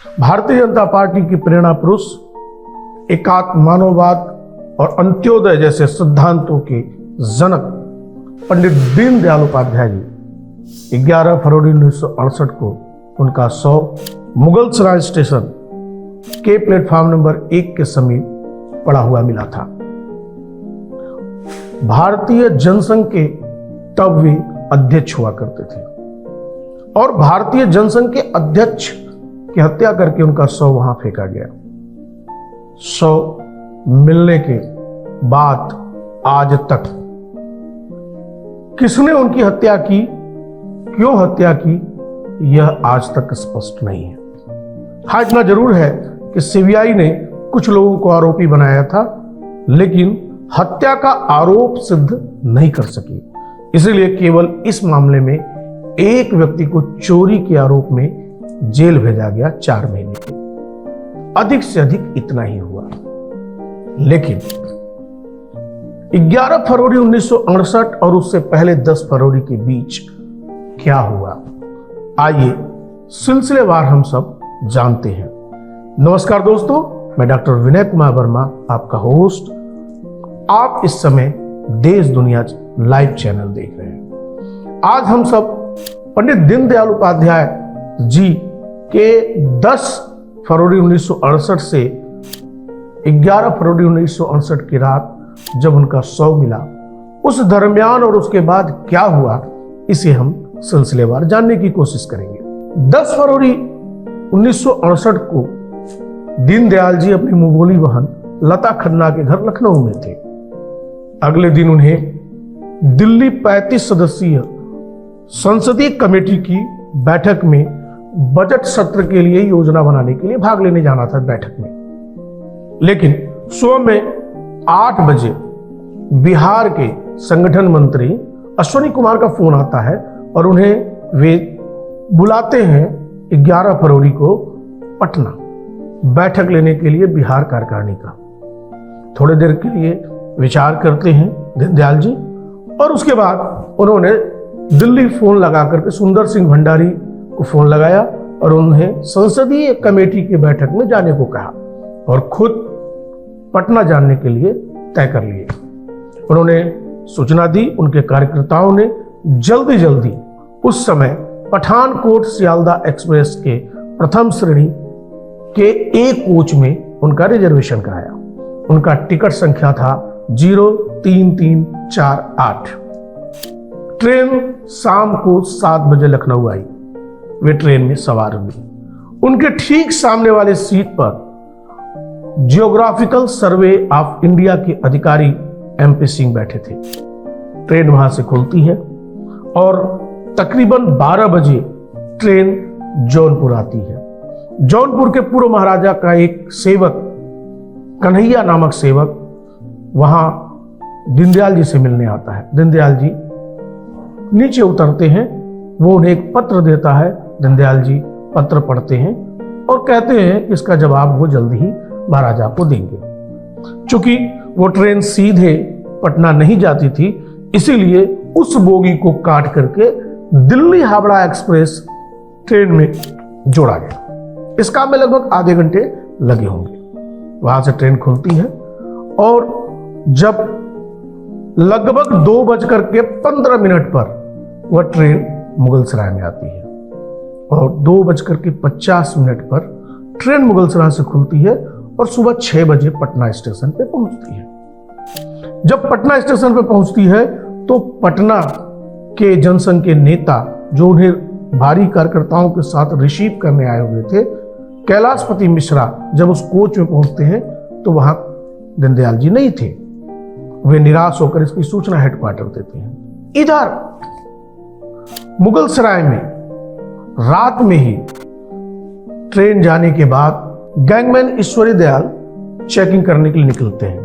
Bharatiya Janata party की प्रेरणा पुरुष, एकात्म मानववाद और अंत्योदय जैसे सिद्धांतों के जनक पंडित दीनदयाल उपाध्याय जी 11 फरवरी 1968 को उनका 100 मुगलसराय स्टेशन के प्लेटफॉर्म नंबर 1 के समीप पड़ा हुआ मिला था। भारतीय जनसंघ के तब वे अध्यक्ष हुआ करते थे और भारतीय जनसंघ के अध्यक्ष की हत्या करके उनका 100 वहां फेंका गया। 100 मिलने के बाद आज तक किसने उनकी हत्या की, क्यों हत्या की, यह आज तक स्पष्ट नहीं है। हाँ, इतना जरूर है कि सीबीआई ने कुछ लोगों को आरोपी बनाया था, लेकिन हत्या का आरोप सिद्ध नहीं कर सकी। इसलिए केवल इस मामले में एक व्यक्ति को चोरी के आरोप में जेल भेजा गया 4 महीने के। अधिक से अधिक इतना ही हुआ। लेकिन 11 फरवरी 1968 और उससे पहले 10 फरवरी के बीच क्या हुआ, आइए सिलसिलेवार हम सब जानते हैं। नमस्कार दोस्तों, मैं डॉक्टर विनय कुमार वर्मा, आपका होस्ट। आप इस समय देश दुनिया लाइव चैनल देख रहे हैं। आज हम सब पंडित दीनदयाल उपाध्याय जी के 10 फरवरी 1968 से 11 फरवरी 1968 की रात जब उनका 100 मिला, उस दरमियान और उसके बाद क्या हुआ, इसे हम सिलसिलेवार जानने की कोशिश करेंगे। 10 फरवरी 1968 को दीनदयाल जी अपनी मुंबोली बहन लता खन्ना के घर लखनऊ में थे। अगले दिन उन्हें दिल्ली 35 सदस्यीय संसदीय कमेटी की बैठक में बजट सत्र के लिए योजना बनाने के लिए भाग लेने जाना था बैठक में। लेकिन सुबह में 8 बजे बिहार के संगठन मंत्री अश्विनी कुमार का फोन आता है और उन्हें वे बुलाते हैं 11 फरवरी को पटना बैठक लेने के लिए बिहार कार्यकारिणी का। थोड़ी देर के लिए विचार करते हैं दीनदयाल जी और उसके बाद उन्होंने दिल्ली फोन लगा करके सुंदर सिंह भंडारी को फोन लगाया और उन्हें संसदीय कमेटी की बैठक में जाने को कहा और खुद पटना जाने के लिए तय कर लिए। उन्होंने सूचना दी। उनके कार्यकर्ताओं ने जल्दी जल्दी उस समय पठानकोट सियालदा एक्सप्रेस के प्रथम श्रेणी के एक कोच में उनका रिजर्वेशन कराया। उनका टिकट संख्या था 03348। ट्रेन शाम को 7 बजे लखनऊ आई। वे ट्रेन में सवार हुए। उनके ठीक सामने वाले सीट पर जियोग्राफिकल सर्वे ऑफ इंडिया के अधिकारी MP सिंह बैठे थे। ट्रेन वहां से खुलती है और तकरीबन 12 बजे ट्रेन जौनपुर आती है। जौनपुर के पूर्व महाराजा का एक सेवक, कन्हैया नामक सेवक, वहां दीनदयाल जी से मिलने आता है। दीनदयाल जी नीचे उतरते हैं। वो उन्हें एक पत्र देता है। दीनदयाल जी पत्र पढ़ते हैं और कहते हैं कि इसका जवाब वो जल्दी ही महाराजा को देंगे। चूंकि वो ट्रेन सीधे पटना नहीं जाती थी, इसीलिए उस बोगी को काट करके दिल्ली हावड़ा एक्सप्रेस ट्रेन में जोड़ा गया। इस काम में लगभग आधे घंटे लगे होंगे। वहां से ट्रेन खुलती है और जब लगभग 2:15 पर वह ट्रेन मुगलसराय में आती है और 2:50 पर ट्रेन मुगलसराय से खुलती है और सुबह 6 बजे पटना स्टेशन पे पहुंचती है। जब पटना स्टेशन पे पहुंचती है तो पटना के जनसंघ के नेता, जो उन्हें भारी कार्यकर्ताओं के साथ रिसीव करने आए हुए थे, कैलाशपति मिश्रा, जब उस कोच में पहुंचते हैं तो वहां दीनदयाल जी नहीं थे। वे निराश होकर इसकी सूचना हेडक्वार्टर देते हैं। इधर मुगलसराय में रात में ही ट्रेन जाने के बाद गैंगमैन ईश्वरी दयाल चेकिंग करने के लिए निकलते हैं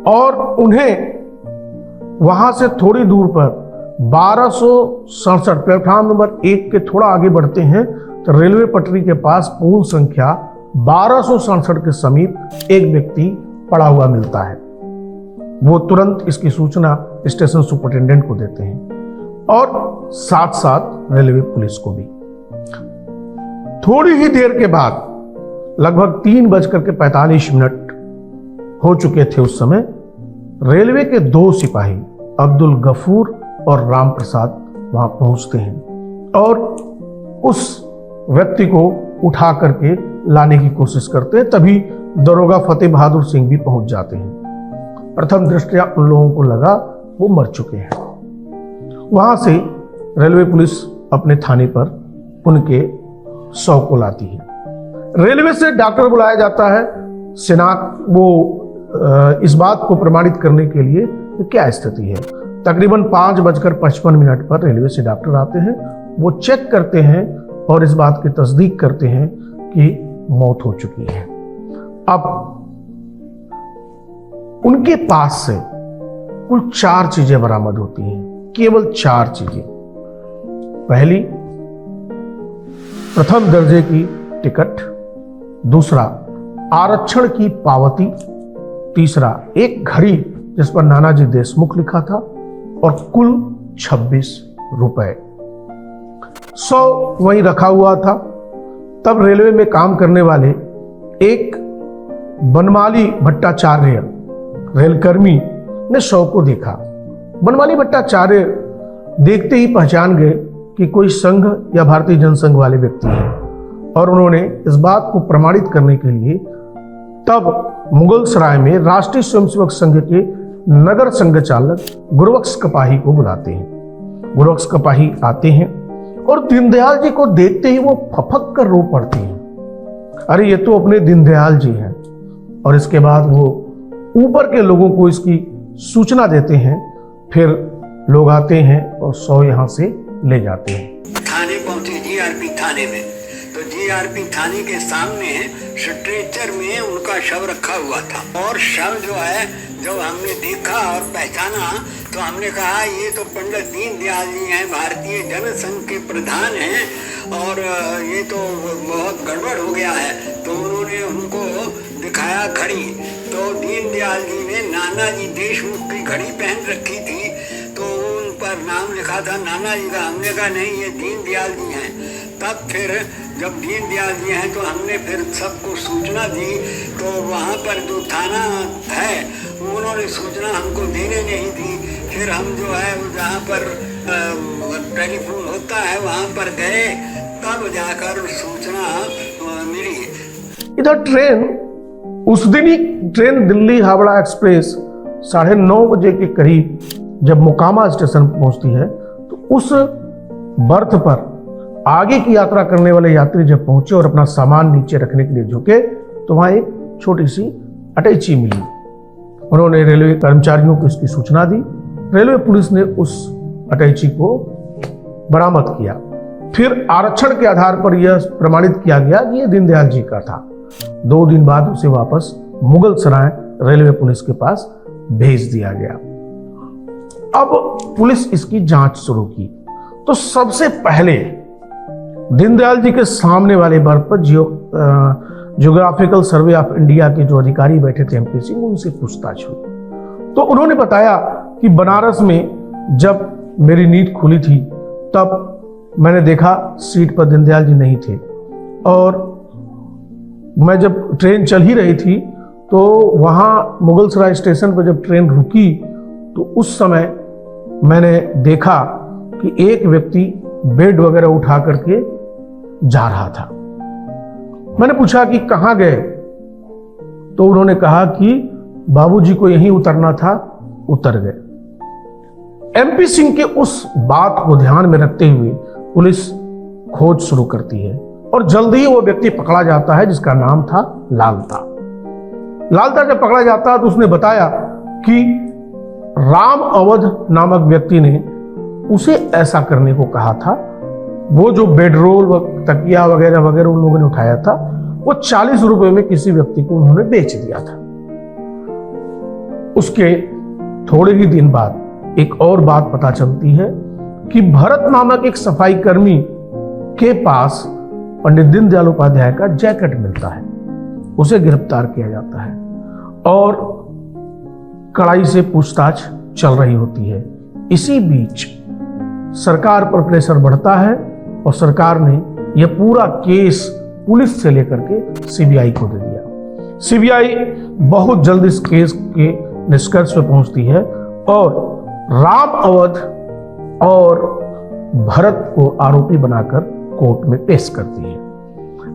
और उन्हें वहां से थोड़ी दूर पर 1267 प्लेटफॉर्म नंबर 1 के थोड़ा आगे बढ़ते हैं तो रेलवे पटरी के पास पूर्ण संख्या 1267 के समीप एक व्यक्ति पड़ा हुआ मिलता है। वो तुरंत इसकी सूचना स्टेशन सुपरिटेंडेंट को देते हैं और साथ साथ रेलवे पुलिस को भी। थोड़ी ही देर के बाद लगभग 3:45 हो चुके थे उस समय, रेलवे के 2 सिपाही अब्दुल गफूर और राम प्रसाद वहां पहुंचते हैं और उस व्यक्ति को उठा करके लाने की कोशिश करते हैं। तभी दरोगा फतेह बहादुर सिंह भी पहुंच जाते हैं। प्रथम दृष्टया उन लोगों को लगा वो मर चुके हैं। वहां से रेलवे पुलिस अपने थाने पर उनके शव को लाती है। रेलवे से डॉक्टर बुलाया जाता है इस बात को प्रमाणित करने के लिए कि क्या स्थिति है। तकरीबन 5:55 पर रेलवे से डॉक्टर आते हैं। वो चेक करते हैं और इस बात की तस्दीक करते हैं कि मौत हो चुकी है। अब उनके पास से कुल 4 चीजें बरामद होती हैं, केवल 4 चीजें। पहली, प्रथम दर्जे की टिकट। दूसरा, आरक्षण की पावती। तीसरा, एक घड़ी जिस पर नानाजी देशमुख लिखा था और कुल 26 रुपए। 100 वहीं रखा हुआ था। तब रेलवे में काम करने वाले एक बनमाली भट्टाचार्य रेलकर्मी ने 100 को देखा। बनमाली भट्टाचार्य देखते ही पहचान गए कि कोई संघ या भारतीय जनसंघ वाले व्यक्ति हैं और उन्होंने इस बात को प्रमाणित करने के लिए तब मुगल सराय में राष्ट्रीय स्वयंसेवक संघ के नगर संघ चालक गुरबख्श कपाही को बुलाते हैं। गुरबख्श कपाही आते हैं और दीनदयाल जी को देखते ही वो फफक कर रो पड़ते हैं। अरे ये तो अपने दीनदयाल जी हैं। और इसके बाद वो ऊपर के लोगों को इसकी सूचना देते हैं। फिर लोग आते हैं और 100 यहां से ले जाते हैं। थाने पहुंचे, जीआरपी थाने में। तो जीआरपी थाने के सामने स्ट्रेचर में उनका शव रखा हुआ था और शव जो है जब हमने देखा और पहचाना तो हमने कहा ये तो पंडित दीनदयाल जी हैं, भारतीय जनसंघ के प्रधान हैं और ये तो बहुत गड़बड़ हो गया है। तो उन्होंने उनको दिखाया घड़ी। तो दीनदयाल जी ने नानाजी देशमुख की घड़ी पहन रखी थी तो उन पर नाम लिखा था नाना जी का। हमने कहा नहीं, ये दीनदयाल जी हैं। तब फिर जब दीनदयाल जी हैं तो हमने फिर सबको सूचना दी। तो वहाँ पर जो थाना है उन्होंने सूचना हमको देने नहीं दी। फिर हम जो है जहाँ पर टेलीफोन होता है वहाँ पर गए, तब जाकर सूचना मिली। इधर ट्रेन, उस दिन ही ट्रेन दिल्ली हावड़ा एक्सप्रेस 9:30 बजे के करीब जब मोकामा स्टेशन पहुंचती है तो उस बर्थ पर आगे की यात्रा करने वाले यात्री जब पहुंचे और अपना सामान नीचे रखने के लिए झुके तो वहां एक छोटी सी अटैची मिली। उन्होंने रेलवे कर्मचारियों को इसकी सूचना दी। रेलवे पुलिस ने उस अटैची को बरामद किया। फिर आरक्षण के आधार पर यह प्रमाणित किया गया कि यह दीनदयाल जी का था। 2 दिन बाद उसे वापस मुगल सराय रेलवे पुलिस के पास भेज दिया गया। अब पुलिस इसकी जांच शुरू की तो सबसे पहले दीनदयाल जी के सामने वाले बर्थ पर जियोग्राफिकल सर्वे ऑफ इंडिया के जो अधिकारी बैठे थे एमपी सिंह, उनसे पूछताछ हुई। तो उन्होंने बताया कि बनारस में जब मेरी नींद खुली थी तब मैंने देखा सीट पर दीनदयाल जी नहीं थे और मैं जब ट्रेन चल ही रही थी तो वहाँ मुगल सराय स्टेशन पर जब ट्रेन रुकी तो उस समय मैंने देखा कि एक व्यक्ति बेड वगैरह उठा करके जा रहा था। मैंने पूछा कि कहाँ गए, तो उन्होंने कहा कि बाबूजी को यहीं उतरना था, उतर गए। एमपी सिंह के उस बात को ध्यान में रखते हुए पुलिस खोज शुरू करती है और जल्दी ही वो व्यक्ति पकड़ा जाता है जिसका नाम था लालता। लालता जब पकड़ा जाता है तो उसने बताया कि राम अवध नामक व्यक्ति ने उसे ऐसा करने को कहा था। वो जो बेडरोल तकिया वगैरह वगैरह उन लोगों ने उठाया था वो 40 रुपए में किसी व्यक्ति को उन्होंने बेच दिया था। उसके थोड़े ही दिन बाद एक और बात पता चलती है कि भरत नामक एक सफाई कर्मी के पास पंडित दीनदयाल उपाध्याय का जैकेट मिलता है। उसे गिरफ्तार किया जाता है और कड़ाई से पूछताछ चल रही होती है। इसी बीच सरकार पर प्रेशर बढ़ता है और सरकार ने यह पूरा केस पुलिस से लेकर के सीबीआई को दे दिया। सीबीआई बहुत जल्द इस केस के निष्कर्ष पे पहुंचती है और राम अवध और भरत को आरोपी बनाकर कोर्ट में पेश करती है।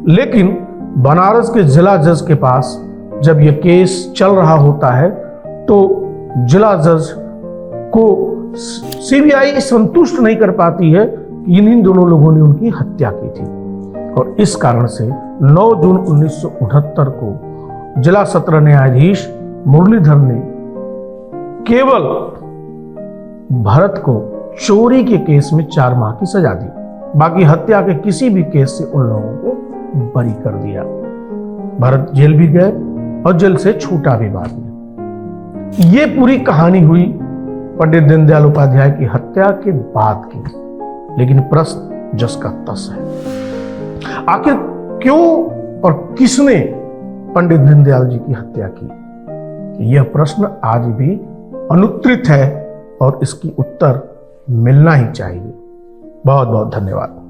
लेकिन बनारस के जिला जज के पास जब यह केस चल रहा होता है तो जिला जज को सीबीआई संतुष्ट नहीं कर पाती है कि इन दोनों लोगों ने उनकी हत्या की थी, और इस कारण से 9 जून 1969 को जिला सत्र न्यायाधीश मुरलीधर ने केवल भरत को चोरी के केस में 4 माह की सजा दी, बाकी हत्या के किसी भी केस से उन लोगों को बरी कर दिया। भरत जेल भी गए और जेल से छूटा भी बाद में। ये पूरी कहानी हुई पंडित दीनदयाल उपाध्याय की हत्या के बाद की, लेकिन प्रश्न जस का तस है, आखिर क्यों और किसने पंडित दीनदयाल जी की हत्या की? यह प्रश्न आज भी अनुत्तरित है और इसकी उत्तर मिलना ही चाहिए। बहुत बहुत धन्यवाद।